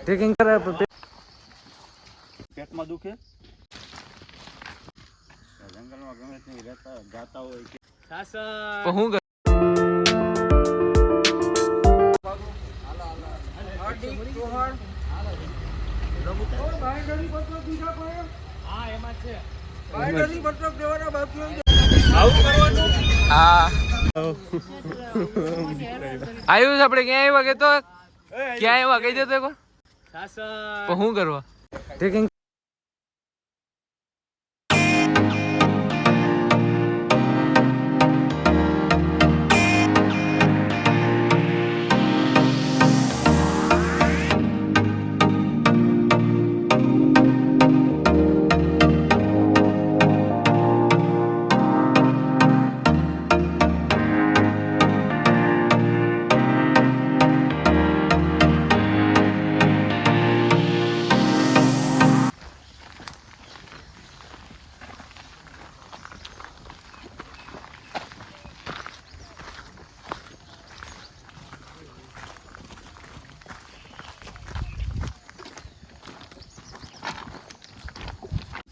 Taking કરે પેટમાં દુખે જંગલમાં ગમે તે રહેતા જાતા હોય કે હું આવ્યું આપણે ક્યાં આવ્યા કે તો ક્યાં આવ્યા કહી દેતો એકવાર શું કરવા ટેકિંગ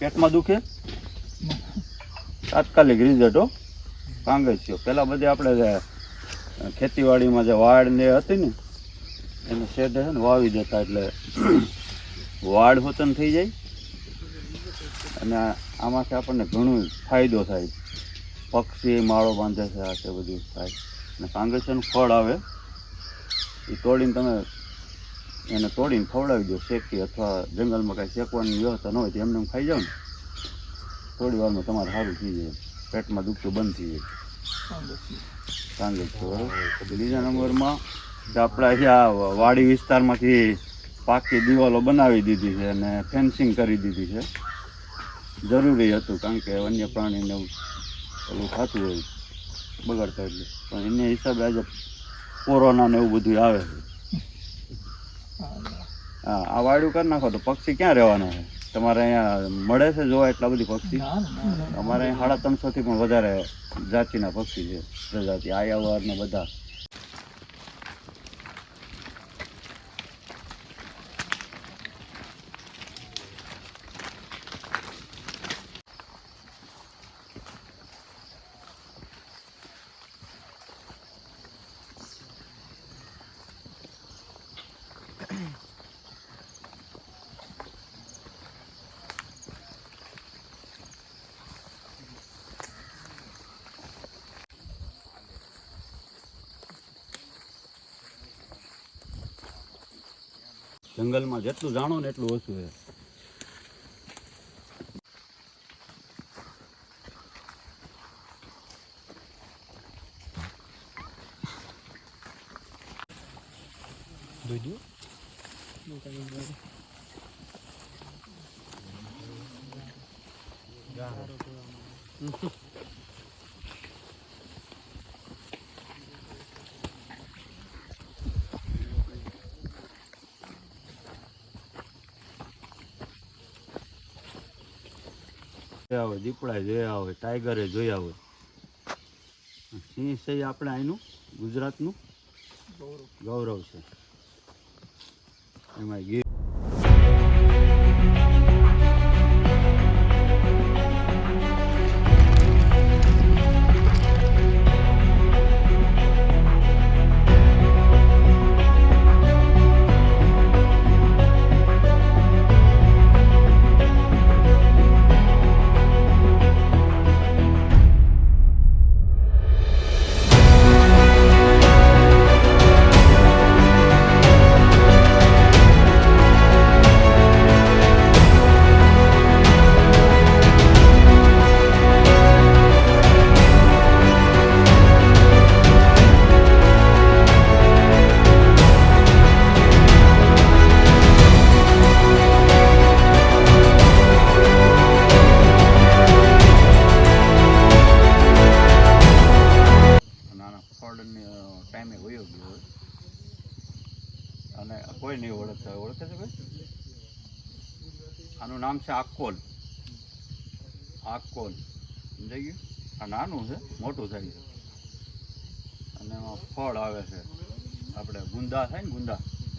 પેટમાં દુખે તાત્કાલિક રિઝલ્ટ હો કાંગસ્યો પેલા બધે આપણે ખેતીવાડીમાં જે વાડ ને હતી ને એને શેઢે છે ને વાવી દેતા એટલે વાડ હોતન થઈ જાય અને આમાંથી આપણને ઘણો ફાયદો થાય. પક્ષી માળો બાંધે છે આ તે બધું થાય અને કાંગસિયાનું ફળ આવે એ તોડીને તમે એને તોડીને ખવડાવી દો શેકી અથવા જંગલમાં કાંઈ શેકવાની વ્યવસ્થા ન હોય તો એમને ખાઈ જાઓ ને થોડી વારમાં તમારે સારું થઈ જાય પેટમાં દુખતું બંધ થઈ જાય કાંગસિયો બરાબર. બીજા નંબરમાં આપણા અહીંયા વાડી વિસ્તારમાંથી પાકી દિવાલો બનાવી દીધી છે અને ફેન્સિંગ કરી દીધી છે. જરૂરી હતું કારણ કે વન્ય પ્રાણીને એવું થતું હોય બગડતા એટલે પણ એને હિસાબે આજે કોરોના ને એવું બધું આવે છે. હા આ વાડું કરી નાખો તો પક્ષી ક્યાં રહેવાના છે? તમારે અહીંયા મળે છે જોવા એટલા બધી પક્ષી? અમારે અહીંયા 350થી પણ વધારે જાતિના પક્ષી છે પ્રજાતિ આયાવર ને બધા. જંગલમાં જેટલું જાણો ને એટલું ઓછું છે. આવે દીપડા જોયા હોય, ટાઈગરે જોયા હોય. સિંહ છે આપણે અહીંનું ગુજરાતનું ગૌરવ છે. એમાં ગીર ટાઈમે વયો ગયો હોય અને કોઈ નહીં ઓળખતા હોય. ઓળખે છે ભાઈ? આનું નામ છે આકોલ. આકોલ સમજાઈ ગયું? આ નાનું છે, મોટું થાય છે અને એમાં ફળ આવે છે. આપણે ગુંદા થાય ને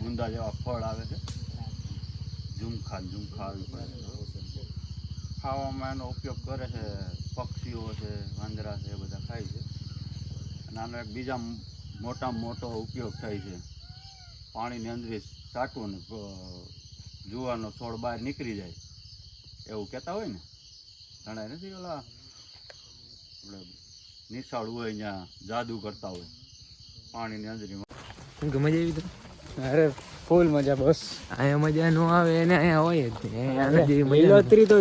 ગુંદા જેવા ફળ આવે છે ઝુમખા આવી પડે. ખાવામાં એનો ઉપયોગ કરે છે, પક્ષીઓ છે, વાંદરા છે, એ બધા ખાય છે. અને આનો એક બીજા મોટામાં મોટો ઉપયોગ થાય છે, પાણીની અંદર ચાટવું ને જુવાનો છોડ બહાર નીકળી જાય એવું કહેતા હોય ને ઘણા નથી, ઓલા આપણે નિશાળ હોય ત્યાં જાદુ કરતા હોય પાણીની અંદરીમાં. મજા આવી તો? અરે ફૂલ મજા બસ. અહીંયા મજા ન આવે એને અહીંયા હોય જ નહીં. લીલોતરી તો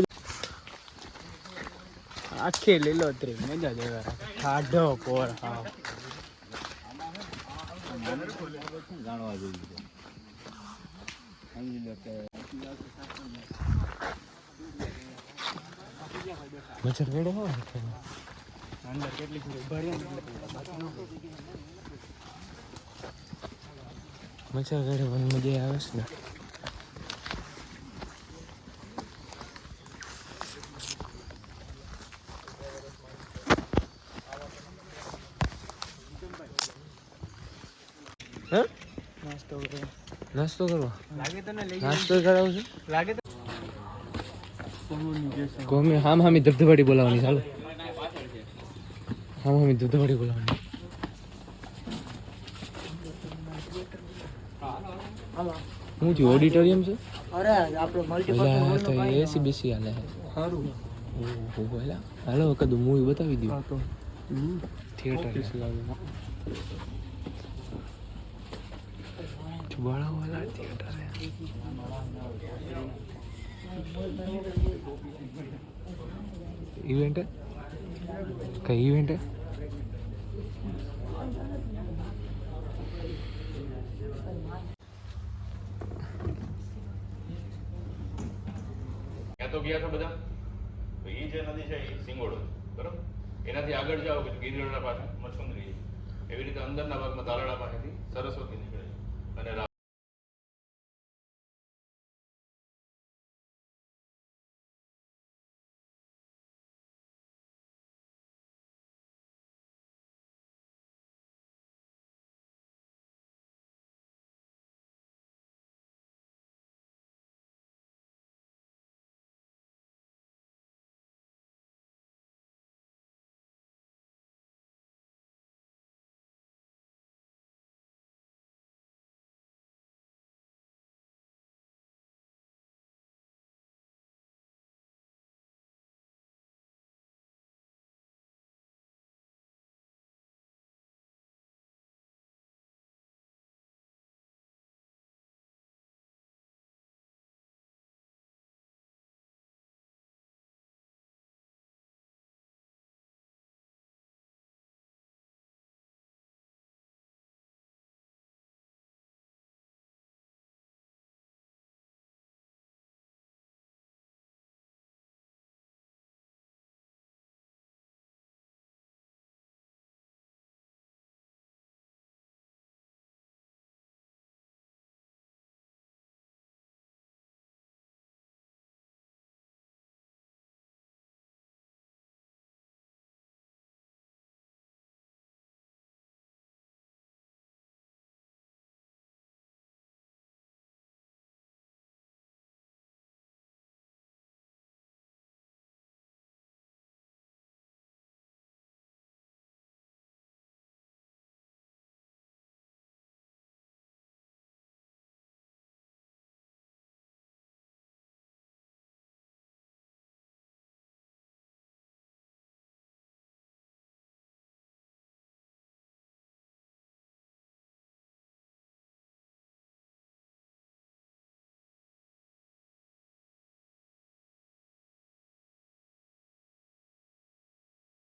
આખી લીલોતરી મજા જ આવે. ઠાઢો કોર હાવ જાણવા જેવું છે. સમજી લો કે મચ્છર કેડે હોય અંદર કેટલી ભરી મચ્છર કેડે મને મજા આવે છે ને. નાસ્તો કરવા લાગે તને લઈ નાસ્તો કરાવું છું. લાગે ગમે હામી ધબધબાટી બોલાવવાની. ચાલો હામી ધબધબાટી બોલાવવાની. હું થયું ઓડિટોરિયમ છે? અરે આપણો ઓલા તો એસી બેસી હાલે છે. સારું ઓહો એલા હાલો કદું મૂવી બતાવી દઉં. થિયેટર બડાવાલા થિયેટર ઇવેન્ટ કઈ ઇવેન્ટ ત્યાં તો ગયા છો બધા, તો એ જે નદી છે એ સિંગોડો બરોબર, એનાથી આગળ જાઓ કે ગિરિરાળા પાસે મચુંદરી, એવી રીતે અંદરના ભાગમાં તાલાળા પાસેથી સરસ્વતી નીકળે.